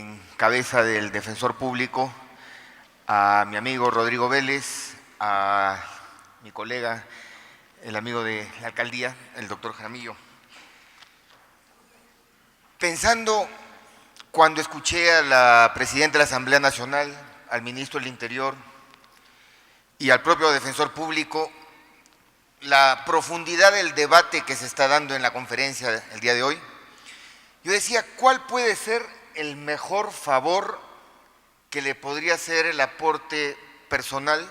en cabeza del defensor público, a mi amigo Rodrigo Vélez, a mi colega, el amigo de la alcaldía, el doctor Jaramillo. Pensando, cuando escuché a la presidenta de la Asamblea Nacional, al ministro del Interior y al propio defensor público, la profundidad del debate que se está dando en la conferencia el día de hoy, yo decía, ¿cuál puede ser el mejor favor que le podría hacer el aporte personal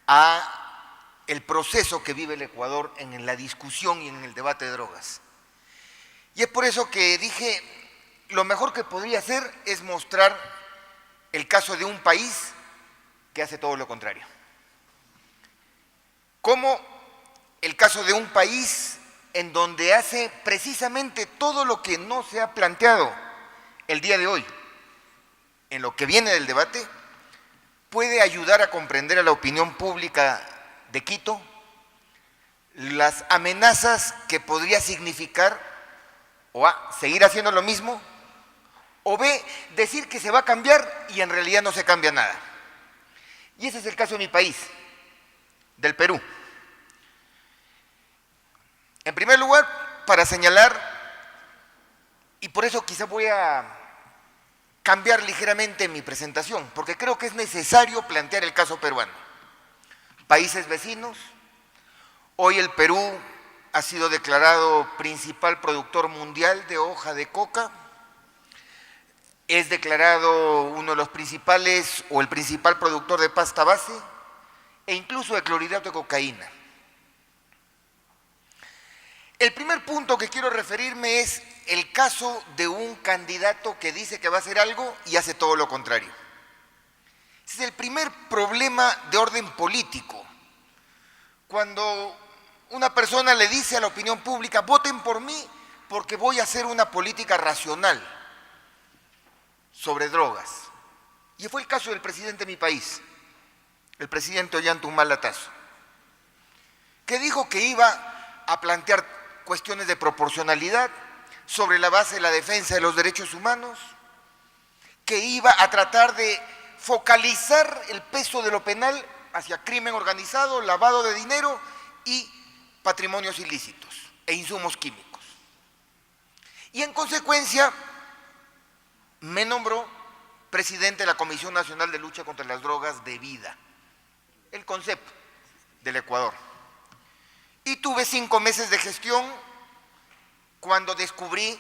a el proceso que vive el Ecuador en la discusión y en el debate de drogas? Y es por eso que dije, lo mejor que podría hacer es mostrar el caso de un país que hace todo lo contrario. Como el caso de un país en donde hace precisamente todo lo que no se ha planteado el día de hoy, en lo que viene del debate, puede ayudar a comprender a la opinión pública de Quito las amenazas que podría significar o A, seguir haciendo lo mismo, o B, decir que se va a cambiar y en realidad no se cambia nada. Y ese es el caso de mi país, del Perú. En primer lugar, para señalar, y por eso quizá voy a cambiar ligeramente mi presentación, porque creo que es necesario plantear el caso peruano. Países vecinos, hoy el Perú ha sido declarado principal productor mundial de hoja de coca, es declarado uno de los principales o el principal productor de pasta base e incluso de clorhidrato de cocaína. El primer punto que quiero referirme es el caso de un candidato que dice que va a hacer algo y hace todo lo contrario. Ese es el primer problema de orden político. Cuando una persona le dice a la opinión pública, voten por mí porque voy a hacer una política racional sobre drogas. Y fue el caso del presidente de mi país, el presidente Ollanta Lazo, que dijo que iba a plantear cuestiones de proporcionalidad sobre la base de la defensa de los derechos humanos, que iba a tratar de focalizar el peso de lo penal hacia crimen organizado, lavado de dinero y patrimonios ilícitos e insumos químicos. Y en consecuencia me nombró presidente de la Comisión Nacional de Lucha contra las Drogas de Vida, el CONCEP del Ecuador. Y tuve 5 meses de gestión cuando descubrí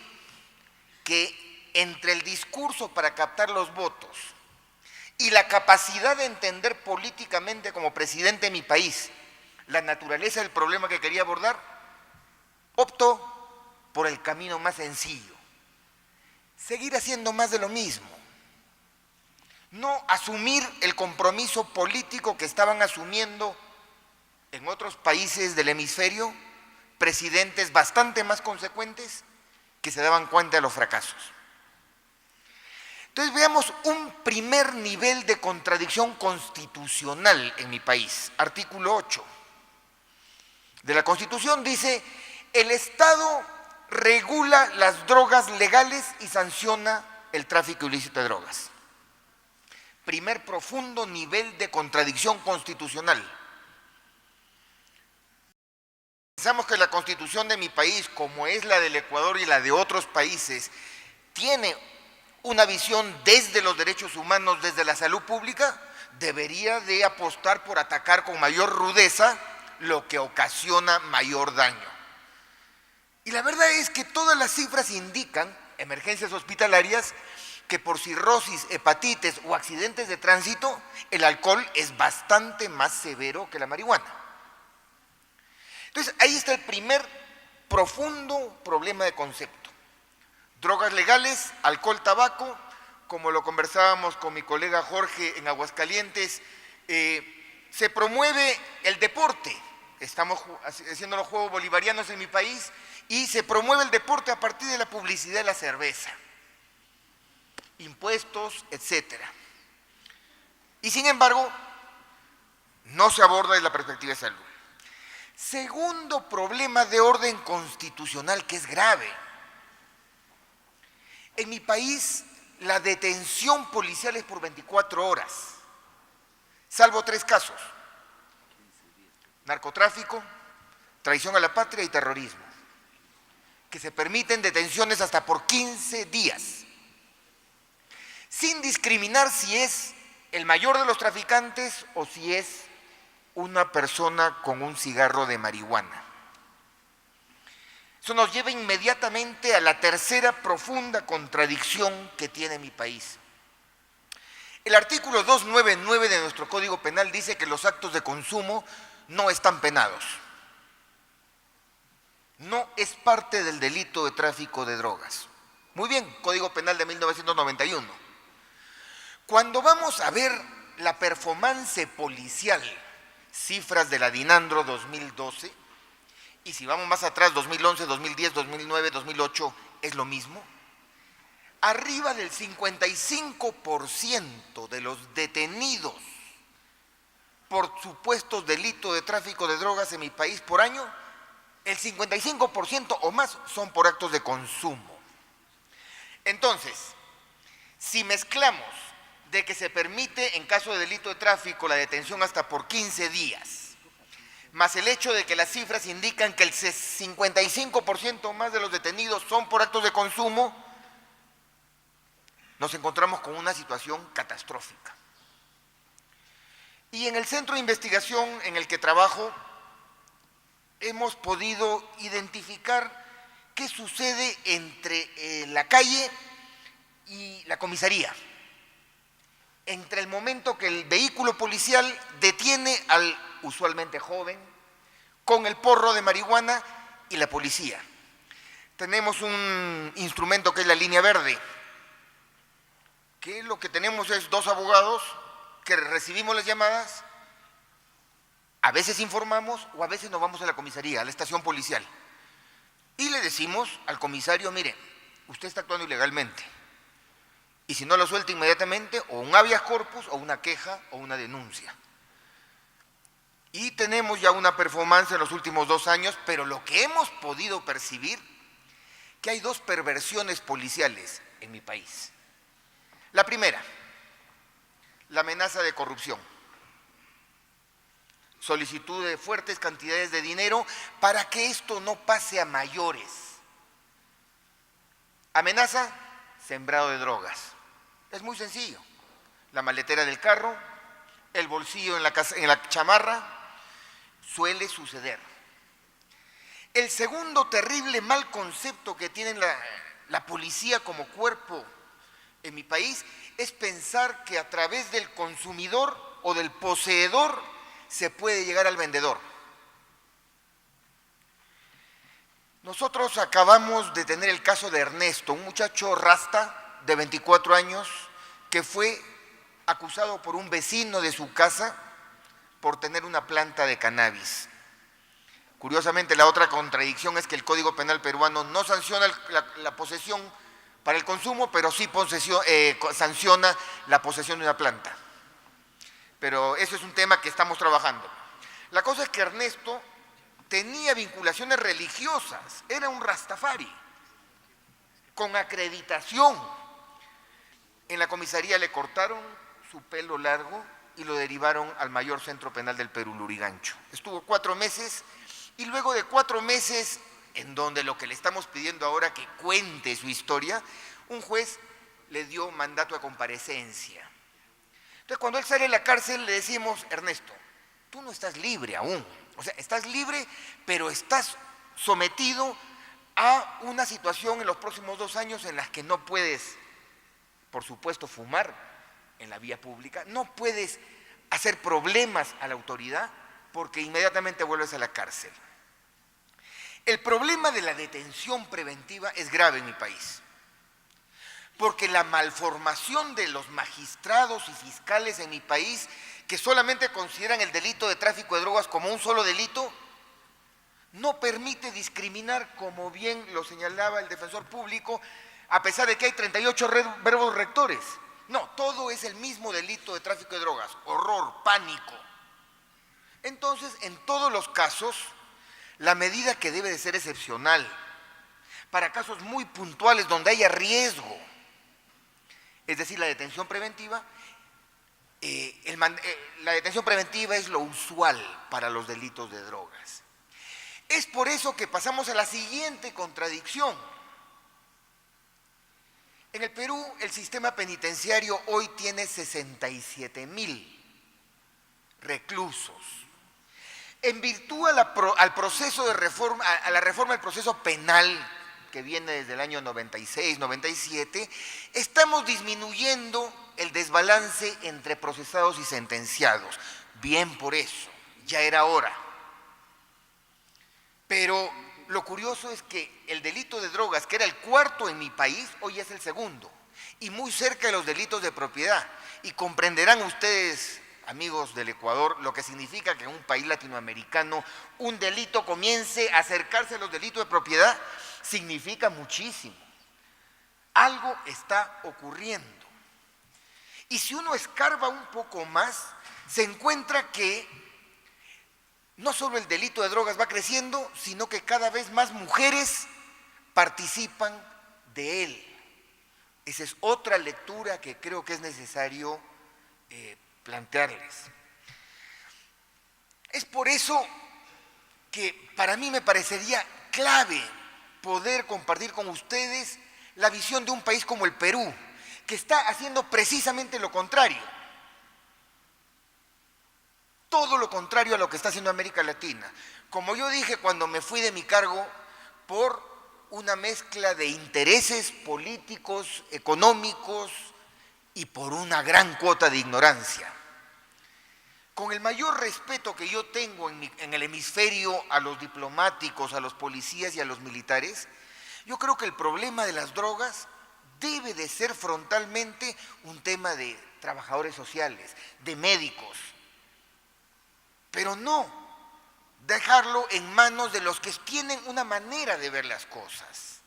que entre el discurso para captar los votos y la capacidad de entender políticamente como presidente de mi país la naturaleza del problema que quería abordar, optó por el camino más sencillo: seguir haciendo más de lo mismo, no asumir el compromiso político que estaban asumiendo en otros países del hemisferio, presidentes bastante más consecuentes que se daban cuenta de los fracasos. Entonces veamos un primer nivel de contradicción constitucional en mi país. Artículo 8 de la Constitución dice: el Estado regula las drogas legales y sanciona el tráfico ilícito de drogas. Primer profundo nivel de contradicción constitucional. Pensamos que la Constitución de mi país, como es la del Ecuador y la de otros países, tiene una visión desde los derechos humanos, desde la salud pública, debería de apostar por atacar con mayor rudeza lo que ocasiona mayor daño. Y la verdad es que todas las cifras indican, emergencias hospitalarias, que por cirrosis, hepatitis o accidentes de tránsito, el alcohol es bastante más severo que la marihuana. Entonces, ahí está el primer profundo problema de concepto. Drogas legales, alcohol, tabaco, como lo conversábamos con mi colega Jorge en Aguascalientes, se promueve el deporte. Estamos haciendo los Juegos Bolivarianos en mi país y se promueve el deporte a partir de la publicidad de la cerveza, impuestos, etcétera. Y sin embargo, no se aborda desde la perspectiva de salud. Segundo problema de orden constitucional que es grave. En mi país la detención policial es por 24 horas, salvo 3 casos: narcotráfico, traición a la patria y terrorismo, que se permiten detenciones hasta por 15 días, sin discriminar si es el mayor de los traficantes o si es una persona con un cigarro de marihuana. Eso nos lleva inmediatamente a la tercera profunda contradicción que tiene mi país. El artículo 299 de nuestro Código Penal dice que los actos de consumo no están penados. No es parte del delito de tráfico de drogas. Muy bien, Código Penal de 1991. Cuando vamos a ver la performance policial, cifras de la DINANDRO 2012, y si vamos más atrás, 2011, 2010, 2009, 2008, es lo mismo. Arriba del 55% de los detenidos por supuestos delitos de tráfico de drogas en mi país por año, el 55% o más son por actos de consumo. Entonces, si mezclamos de que se permite en caso de delito de tráfico la detención hasta por 15 días, más el hecho de que las cifras indican que el 55% más de los detenidos son por actos de consumo, nos encontramos con una situación catastrófica. Y en el centro de investigación en el que trabajo, hemos podido identificar qué sucede entre la calle y la comisaría, entre el momento que el vehículo policial detiene al usualmente joven con el porro de marihuana y la policía. Tenemos un instrumento que es la línea verde, que lo que tenemos es 2 abogados que recibimos las llamadas, a veces informamos o a veces nos vamos a la comisaría, a la estación policial, y le decimos al comisario: mire, usted está actuando ilegalmente, y si no lo suelta inmediatamente, o un habeas corpus, o una queja, o una denuncia. Y tenemos ya una performance en los últimos 2 años, pero lo que hemos podido percibir, que hay 2 perversiones policiales en mi país. La primera, la amenaza de corrupción. Solicitud de fuertes cantidades de dinero para que esto no pase a mayores. Amenaza: sembrado de drogas. Es muy sencillo. La maletera del carro, el bolsillo en la chamarra, suele suceder. El segundo terrible mal concepto que tiene la policía como cuerpo en mi país es pensar que a través del consumidor o del poseedor se puede llegar al vendedor. Nosotros acabamos de tener el caso de Ernesto, un muchacho rasta de 24 años que fue acusado por un vecino de su casa por tener una planta de cannabis. Curiosamente, la otra contradicción es que el Código Penal peruano no sanciona la posesión para el consumo, pero sí sanciona la posesión de una planta. Pero eso es un tema que estamos trabajando. La cosa es que Ernesto tenía vinculaciones religiosas, era un rastafari, con acreditación. En la comisaría le cortaron su pelo largo y lo derivaron al mayor centro penal del Perú, Lurigancho. Estuvo 4 meses y luego de 4 meses, en donde lo que le estamos pidiendo ahora que cuente su historia, un juez le dio mandato de comparecencia. Entonces, cuando él sale de la cárcel, le decimos: Ernesto, tú no estás libre aún. O sea, estás libre, pero estás sometido a una situación en los próximos 2 años en las que no puedes, por supuesto, fumar en la vía pública, no puedes hacer problemas a la autoridad porque inmediatamente vuelves a la cárcel. El problema de la detención preventiva es grave en mi país, porque la malformación de los magistrados y fiscales en mi país, que solamente consideran el delito de tráfico de drogas como un solo delito, no permite discriminar, como bien lo señalaba el defensor público, a pesar de que hay 38 verbos rectores. No, todo es el mismo delito de tráfico de drogas, horror, pánico. Entonces, en todos los casos, la medida que debe de ser excepcional, para casos muy puntuales donde haya riesgo, es decir, la detención preventiva. La detención preventiva es lo usual para los delitos de drogas. Es por eso que pasamos a la siguiente contradicción. En el Perú, el sistema penitenciario hoy tiene 67.000 reclusos. En virtud al proceso de reforma, a la reforma del proceso penal que viene desde el año 96, 97, estamos disminuyendo el desbalance entre procesados y sentenciados. Bien por eso, ya era hora. Pero lo curioso es que el delito de drogas, que era el cuarto en mi país, hoy es el segundo, y muy cerca de los delitos de propiedad. Y comprenderán ustedes, amigos del Ecuador, lo que significa que en un país latinoamericano un delito comience a acercarse a los delitos de propiedad, significa muchísimo. Algo está ocurriendo. Y si uno escarba un poco más, se encuentra que no solo el delito de drogas va creciendo, sino que cada vez más mujeres participan de él. Esa es otra lectura que creo que es necesario plantearles. Es por eso que para mí me parecería clave poder compartir con ustedes la visión de un país como el Perú, que está haciendo precisamente lo contrario. Todo lo contrario a lo que está haciendo América Latina. Como yo dije cuando me fui de mi cargo, por una mezcla de intereses políticos, económicos y por una gran cuota de ignorancia. Con el mayor respeto que yo tengo en el hemisferio a los diplomáticos, a los policías y a los militares, yo creo que el problema de las drogas debe de ser frontalmente un tema de trabajadores sociales, de médicos, pero no dejarlo en manos de los que tienen una manera de ver las cosas.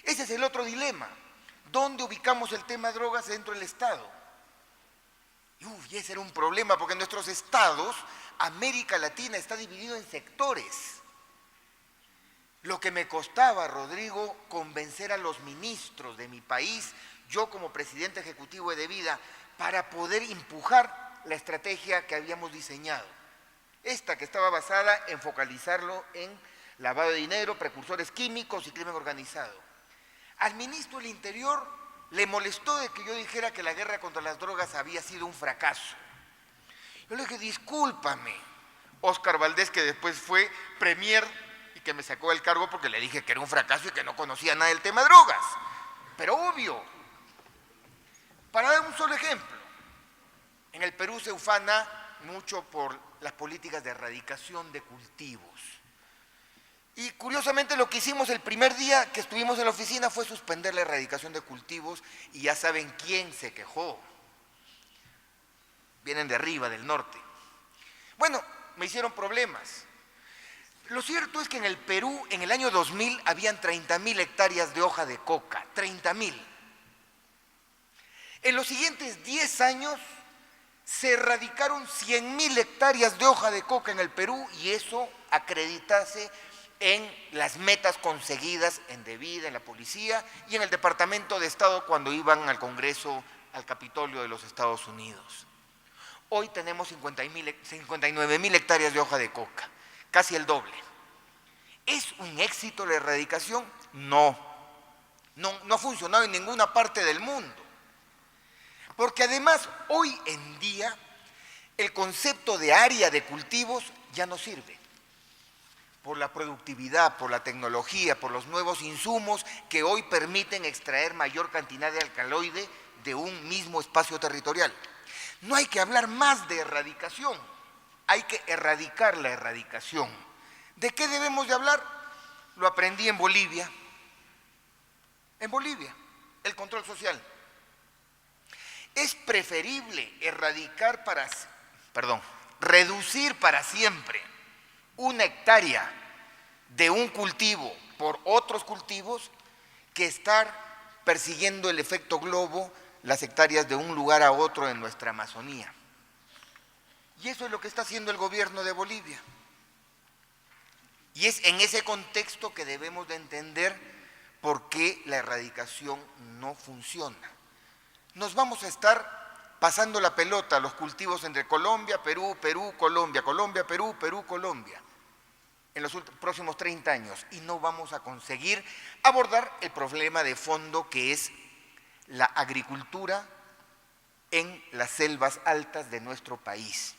Ese es el otro dilema. ¿Dónde ubicamos el tema de drogas dentro del Estado? Y ese era un problema, porque en nuestros estados, América Latina está dividido en sectores. Lo que me costaba, Rodrigo, convencer a los ministros de mi país, yo como presidente ejecutivo de Vida, para poder empujar la estrategia que habíamos diseñado. Esta que estaba basada en focalizarlo en lavado de dinero, precursores químicos y crimen organizado. Al ministro del Interior le molestó de que yo dijera que la guerra contra las drogas había sido un fracaso. Yo le dije, discúlpame, Óscar Valdés, que después fue premier y que me sacó del cargo porque le dije que era un fracaso y que no conocía nada del tema de drogas. Pero obvio, para dar un solo ejemplo, en el Perú se ufana mucho por las políticas de erradicación de cultivos. Y curiosamente lo que hicimos el primer día que estuvimos en la oficina fue suspender la erradicación de cultivos y ya saben quién se quejó. Vienen de arriba, del norte. Bueno, me hicieron problemas. Lo cierto es que en el Perú, en el año 2000, habían 30.000 hectáreas de hoja de coca, 30.000. En los siguientes 10 años se erradicaron 100.000 hectáreas de hoja de coca en el Perú y eso acreditase en las metas conseguidas en Devida, en la policía y en el Departamento de Estado cuando iban al Congreso, al Capitolio de los Estados Unidos. Hoy tenemos 59.000 hectáreas de hoja de coca, casi el doble. ¿Es un éxito la erradicación? No ha funcionado en ninguna parte del mundo. Porque además, hoy en día, el concepto de área de cultivos ya no sirve. Por la productividad, por la tecnología, por los nuevos insumos que hoy permiten extraer mayor cantidad de alcaloide de un mismo espacio territorial. No hay que hablar más de erradicación, hay que erradicar la erradicación. ¿De qué debemos de hablar? Lo aprendí en Bolivia. En Bolivia, el control social. Es preferible reducir para siempre una hectárea de un cultivo por otros cultivos que estar persiguiendo el efecto globo, las hectáreas de un lugar a otro en nuestra Amazonía. Y eso es lo que está haciendo el gobierno de Bolivia. Y es en ese contexto que debemos de entender por qué la erradicación no funciona. nos vamos a estar pasando la pelota, los cultivos entre Colombia, Perú, Perú, Colombia, Colombia, Perú, Perú, Colombia, en los próximos 30 años, y no vamos a conseguir abordar el problema de fondo que es la agricultura en las selvas altas de nuestro país.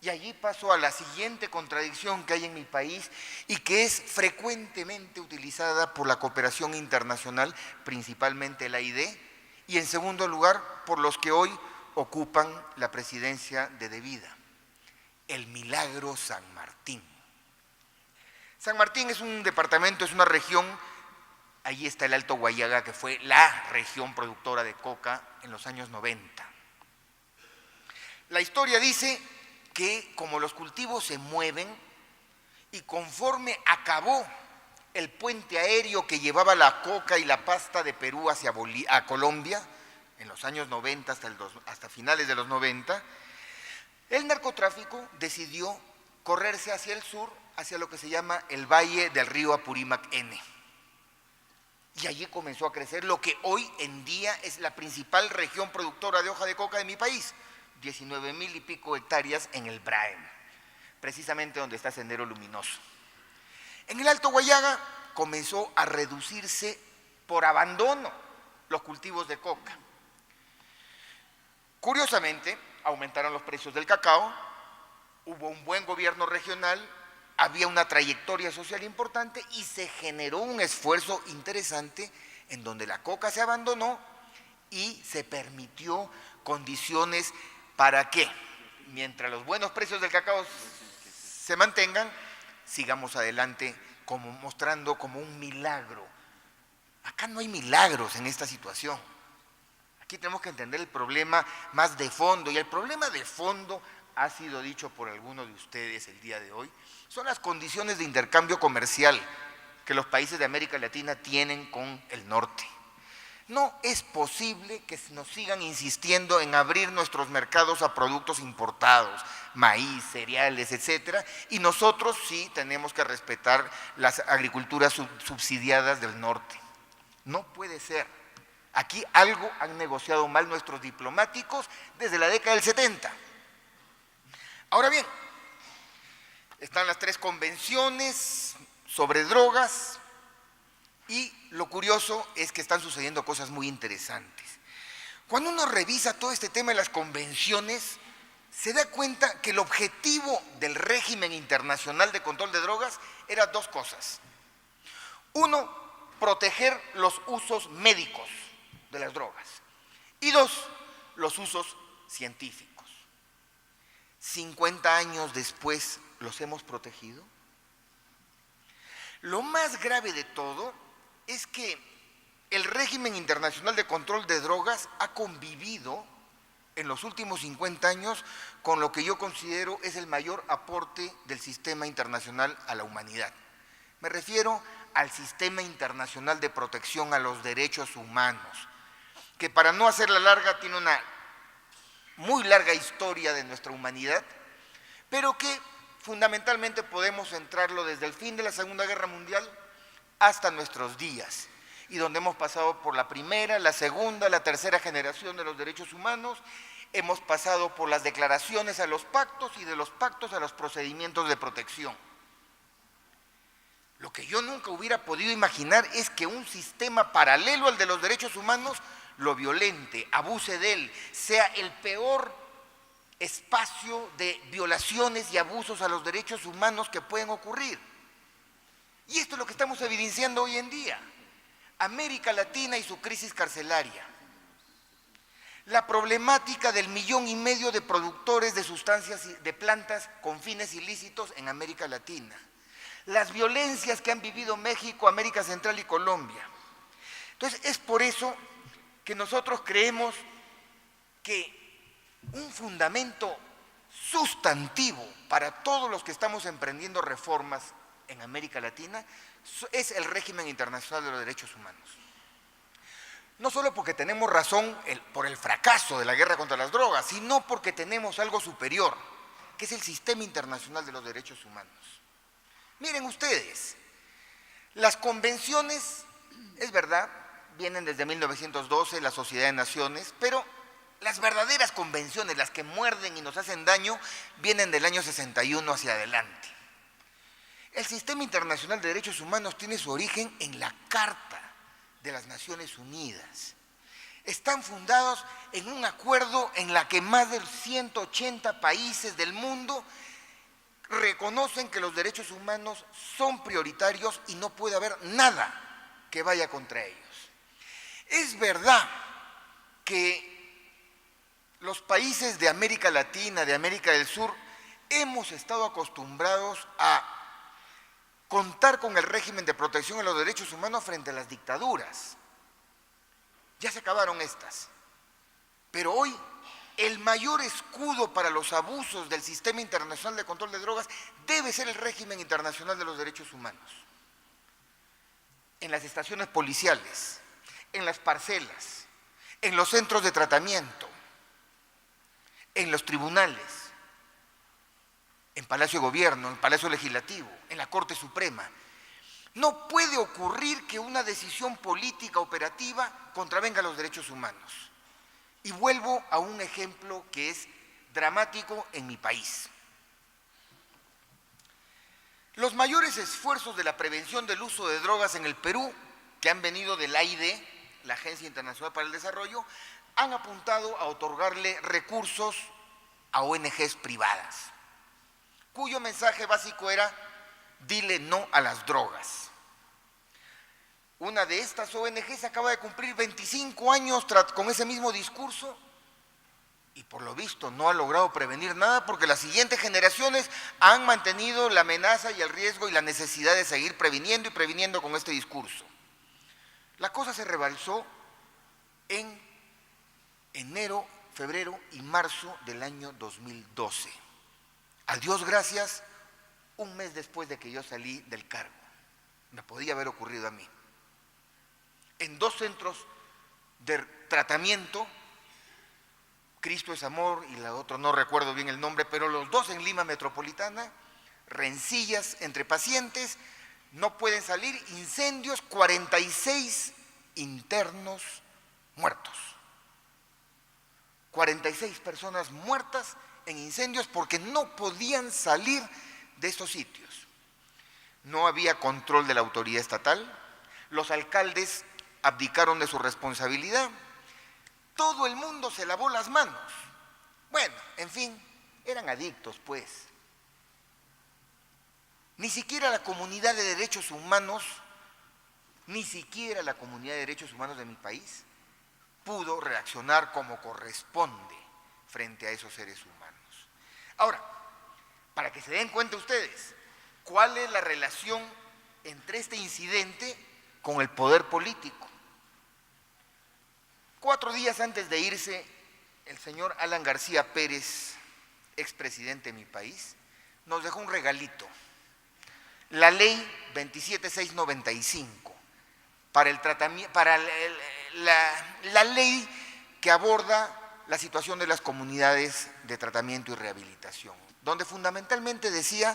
Y allí paso a la siguiente contradicción que hay en mi país y que es frecuentemente utilizada por la cooperación internacional, principalmente la AID, y en segundo lugar por los que hoy ocupan la presidencia de Devida, el milagro San Martín. San Martín es un departamento, es una región, allí está el Alto Guayaga, que fue la región productora de coca en los años 90. La historia dice que como los cultivos se mueven y conforme acabó el puente aéreo que llevaba la coca y la pasta de Perú hacia Colombia, en los años 90 hasta finales de los 90, el narcotráfico decidió correrse hacia el sur, hacia lo que se llama el Valle del Río Apurímac N. Y allí comenzó a crecer lo que hoy en día es la principal región productora de hoja de coca de mi país, 19,000 y pico hectáreas en el Braem, precisamente donde está Sendero Luminoso. En el Alto Guayaga comenzó a reducirse por abandono los cultivos de coca. Curiosamente, aumentaron los precios del cacao, hubo un buen gobierno regional, había una trayectoria social importante y se generó un esfuerzo interesante en donde la coca se abandonó y se permitió condiciones para que, mientras los buenos precios del cacao se mantengan, sigamos adelante mostrando como un milagro. Acá no hay milagros en esta situación. Aquí tenemos que entender el problema más de fondo, y el problema de fondo ha sido dicho por algunos de ustedes el día de hoy, son las condiciones de intercambio comercial que los países de América Latina tienen con el norte. No es posible que nos sigan insistiendo en abrir nuestros mercados a productos importados, maíz, cereales, etcétera, y nosotros sí tenemos que respetar las agriculturas subsidiadas del norte. No puede ser. Aquí algo han negociado mal nuestros diplomáticos desde la década del 70. Ahora bien, están las 3 convenciones sobre drogas y lo curioso es que están sucediendo cosas muy interesantes. Cuando uno revisa todo este tema de las convenciones, se da cuenta que el objetivo del régimen internacional de control de drogas era 2 cosas. 1, proteger los usos médicos de las drogas. Y 2, los usos científicos. 50 años después, ¿los hemos protegido? Lo más grave de todo es que el régimen internacional de control de drogas ha convivido en los últimos 50 años con lo que yo considero es el mayor aporte del sistema internacional a la humanidad. Me refiero al Sistema Internacional de Protección a los Derechos Humanos, que para no hacerla larga tiene una muy larga historia de nuestra humanidad, pero que fundamentalmente podemos centrarlo desde el fin de la Segunda Guerra Mundial hasta nuestros días, y donde hemos pasado por la primera, la segunda, la tercera generación de los derechos humanos, hemos pasado por las declaraciones a los pactos y de los pactos a los procedimientos de protección. Lo que yo nunca hubiera podido imaginar es que un sistema paralelo al de los derechos humanos lo violente, abuse de él, sea el peor espacio de violaciones y abusos a los derechos humanos que pueden ocurrir. Y esto es lo que estamos evidenciando hoy en día. América Latina y su crisis carcelaria. La problemática del 1,5 millones de productores de sustancias, de plantas con fines ilícitos en América Latina. Las violencias que han vivido México, América Central y Colombia. Entonces, es por eso que nosotros creemos que un fundamento sustantivo para todos los que estamos emprendiendo reformas en América Latina es el régimen internacional de los derechos humanos. No solo porque tenemos razón por el fracaso de la guerra contra las drogas, sino porque tenemos algo superior, que es el Sistema Internacional de los Derechos Humanos. Miren ustedes, las convenciones, es verdad, vienen desde 1912, la Sociedad de Naciones, pero las verdaderas convenciones, las que muerden y nos hacen daño, vienen del año 61 hacia adelante. El Sistema Internacional de Derechos Humanos tiene su origen en la Carta de las Naciones Unidas. Están fundados en un acuerdo en la que más de 180 países del mundo reconocen que los derechos humanos son prioritarios y no puede haber nada que vaya contra ellos. Es verdad que los países de América Latina, de América del Sur, hemos estado acostumbrados a contar con el régimen de protección de los derechos humanos frente a las dictaduras. Ya se acabaron estas. Pero hoy el mayor escudo para los abusos del Sistema Internacional de Control de Drogas debe ser el régimen internacional de los derechos humanos. En las estaciones policiales, en las parcelas, en los centros de tratamiento, en los tribunales, en Palacio de Gobierno, en Palacio Legislativo, en la Corte Suprema. No puede ocurrir que una decisión política operativa contravenga los derechos humanos. Y vuelvo a un ejemplo que es dramático en mi país. Los mayores esfuerzos de la prevención del uso de drogas en el Perú, que han venido del AID, la Agencia Internacional para el Desarrollo, han apuntado a otorgarle recursos a ONGs privadas, cuyo mensaje básico era: dile no a las drogas. Una de estas ONGs acaba de cumplir 25 años con ese mismo discurso y por lo visto no ha logrado prevenir nada, porque las siguientes generaciones han mantenido la amenaza y el riesgo y la necesidad de seguir previniendo y previniendo con este discurso. La cosa se rebalsó en enero, febrero y marzo del año 2012. A Dios gracias, un mes después de que yo salí del cargo. Me podía haber ocurrido a mí. En 2 centros de tratamiento, Cristo es Amor y la otra no recuerdo bien el nombre, pero los 2 en Lima Metropolitana, rencillas entre pacientes, no pueden salir, incendios, 46 internos muertos. 46 personas muertas en incendios porque no podían salir de estos sitios. No había control de la autoridad estatal, los alcaldes abdicaron de su responsabilidad, todo el mundo se lavó las manos. Bueno, en fin, eran adictos, pues. Ni siquiera la comunidad de derechos humanos, ni siquiera la comunidad de derechos humanos de mi país pudo reaccionar como corresponde frente a esos seres humanos. Ahora, para que se den cuenta ustedes, ¿cuál es la relación entre este incidente con el poder político? 4 días antes de irse, el señor Alan García Pérez, expresidente de mi país, nos dejó un regalito. La ley 27695, para la ley que aborda la situación de las comunidades de tratamiento y rehabilitación, donde fundamentalmente decía: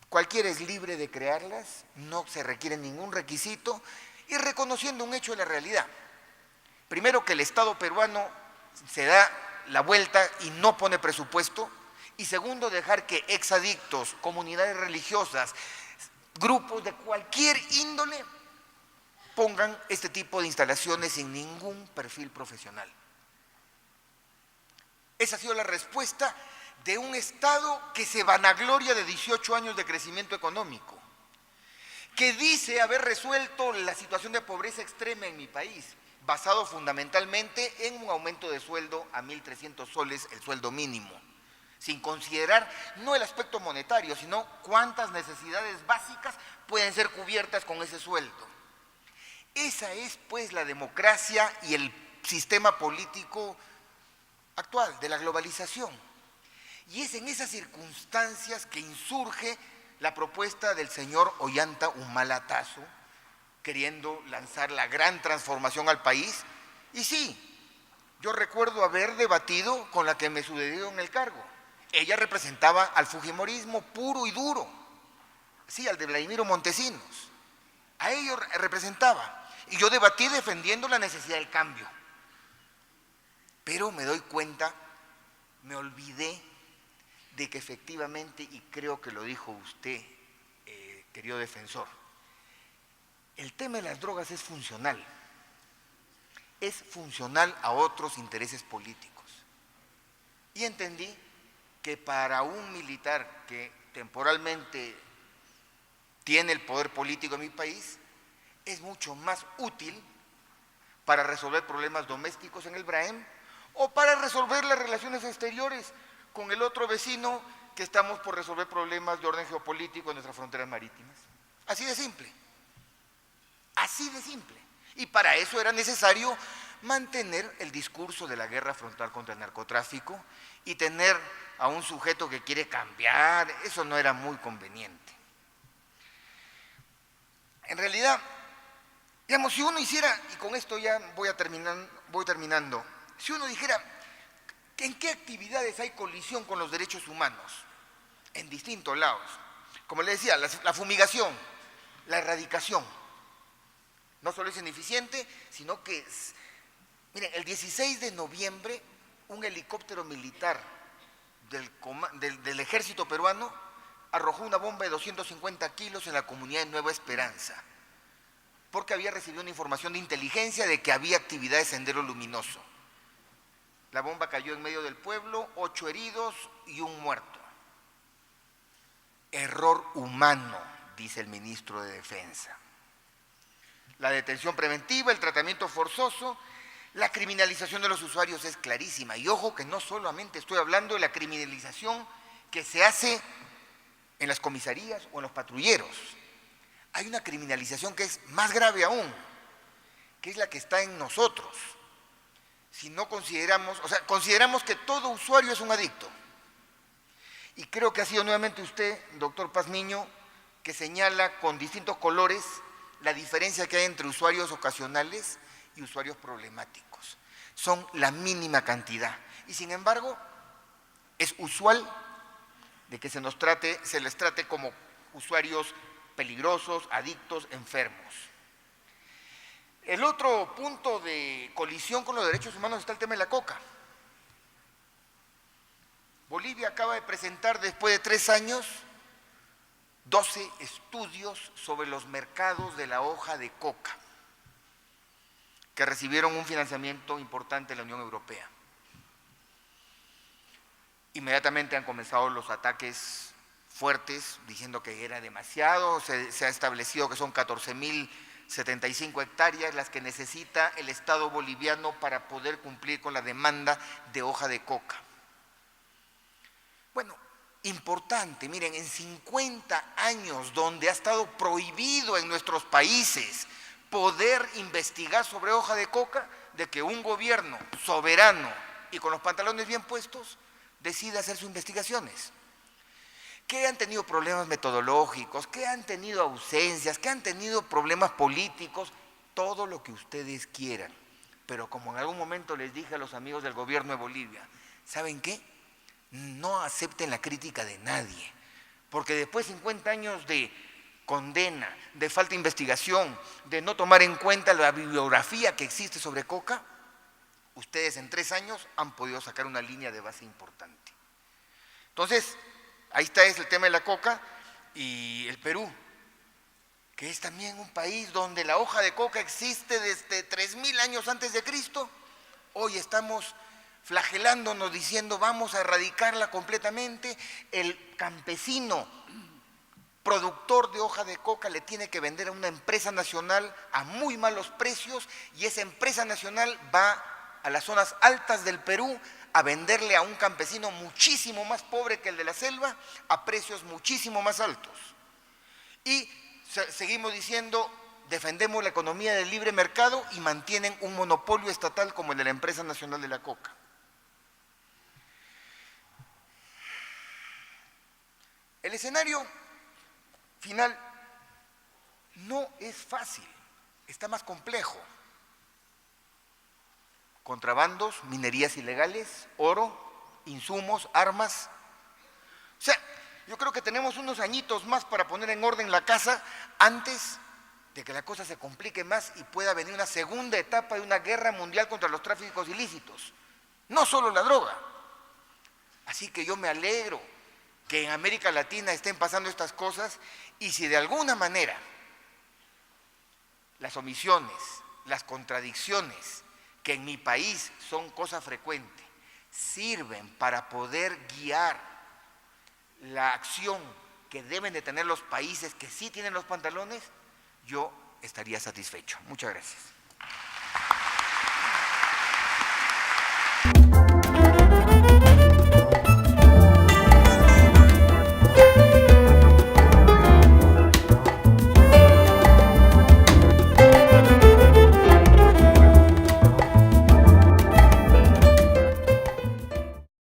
cualquiera es libre de crearlas, no se requiere ningún requisito, y reconociendo un hecho de la realidad. Primero, que el Estado peruano se da la vuelta y no pone presupuesto, y segundo, dejar que exadictos, comunidades religiosas, grupos de cualquier índole pongan este tipo de instalaciones sin ningún perfil profesional. Esa ha sido la respuesta de un Estado que se vanagloria de 18 años de crecimiento económico, que dice haber resuelto la situación de pobreza extrema en mi país, basado fundamentalmente en un aumento de sueldo a 1.300 soles, el sueldo mínimo, sin considerar no el aspecto monetario, sino cuántas necesidades básicas pueden ser cubiertas con ese sueldo. Esa es, pues, la democracia y el sistema político actual de la globalización. Y es en esas circunstancias que insurge la propuesta del señor Ollanta Humala Tasso, queriendo lanzar la gran transformación al país. Y sí, yo recuerdo haber debatido con la que me sucedió en el cargo. Ella representaba al fujimorismo puro y duro, sí, al de Vladimiro Montesinos. A ellos representaba. y yo debatí defendiendo la necesidad del cambio. Pero me doy cuenta, me olvidé de que efectivamente, y creo que lo dijo usted, querido defensor, el tema de las drogas es funcional a otros intereses políticos. Y entendí que para un militar que temporalmente tiene el poder político en mi país, es mucho más útil para resolver problemas domésticos en el Braem o para resolver las relaciones exteriores con el otro vecino que estamos por resolver problemas de orden geopolítico en nuestras fronteras marítimas. Así de simple. Así de simple. Y para eso era necesario mantener el discurso de la guerra frontal contra el narcotráfico y tener a un sujeto que quiere cambiar, eso no era muy conveniente. En realidad, digamos, si uno hiciera, y con esto ya voy terminando, si uno dijera, ¿en qué actividades hay colisión con los derechos humanos? En distintos lados. Como le decía, la fumigación, la erradicación. No solo es ineficiente, sino que es… Miren, el 16 de noviembre, un helicóptero militar del ejército peruano arrojó una bomba de 250 kilos en la comunidad de Nueva Esperanza, porque había recibido una información de inteligencia de que había actividad de Sendero Luminoso. La bomba cayó en medio del pueblo, 8 heridos y 1 muerto. Error humano, dice el ministro de Defensa. La detención preventiva, el tratamiento forzoso, la criminalización de los usuarios es clarísima. Y ojo que no solamente estoy hablando de la criminalización que se hace en las comisarías o en los patrulleros. Hay una criminalización que es más grave aún, que es la que está en nosotros. Si no consideramos, consideramos que todo usuario es un adicto. Y creo que ha sido nuevamente usted, doctor Pazmiño, que señala con distintos colores la diferencia que hay entre usuarios ocasionales y usuarios problemáticos. Son la mínima cantidad. Y sin embargo, es usual de que se les trate como usuarios peligrosos, adictos, enfermos. El otro punto de colisión con los derechos humanos está el tema de la coca. Bolivia acaba de presentar, después de 3 años, 12 estudios sobre los mercados de la hoja de coca, que recibieron un financiamiento importante de la Unión Europea. Inmediatamente han comenzado los ataques fuertes, diciendo que era demasiado. Se ha establecido que son 14.075 hectáreas las que necesita el Estado boliviano para poder cumplir con la demanda de hoja de coca. Bueno, importante, miren, en 50 años donde ha estado prohibido en nuestros países poder investigar sobre hoja de coca, de que un gobierno soberano y con los pantalones bien puestos decide hacer sus investigaciones. Que han tenido problemas metodológicos, que han tenido ausencias, que han tenido problemas políticos, todo lo que ustedes quieran. Pero como en algún momento les dije a los amigos del gobierno de Bolivia, ¿saben qué? No acepten la crítica de nadie, porque después de 50 años de condena, de falta de investigación, de no tomar en cuenta la bibliografía que existe sobre coca, ustedes en 3 años han podido sacar una línea de base importante. Entonces, ahí está el tema de la coca y el Perú, que es también un país donde la hoja de coca existe desde 3.000 años antes de Cristo. Hoy estamos flagelándonos diciendo vamos a erradicarla completamente. El campesino productor de hoja de coca le tiene que vender a una empresa nacional a muy malos precios y esa empresa nacional va a las zonas altas del Perú a venderle a un campesino muchísimo más pobre que el de la selva a precios muchísimo más altos. Y seguimos diciendo, defendemos la economía del libre mercado y mantienen un monopolio estatal como el de la empresa nacional de la coca. El escenario final no es fácil, está más complejo. Contrabandos, minerías ilegales, oro, insumos, armas. O sea, yo creo que tenemos unos añitos más para poner en orden la casa antes de que la cosa se complique más y pueda venir una segunda etapa de una guerra mundial contra los tráficos ilícitos, no solo la droga. Así que yo me alegro que en América Latina estén pasando estas cosas, y si de alguna manera las omisiones, las contradicciones, que en mi país son cosa frecuente, sirven para poder guiar la acción que deben de tener los países que sí tienen los pantalones, yo estaría satisfecho. Muchas gracias.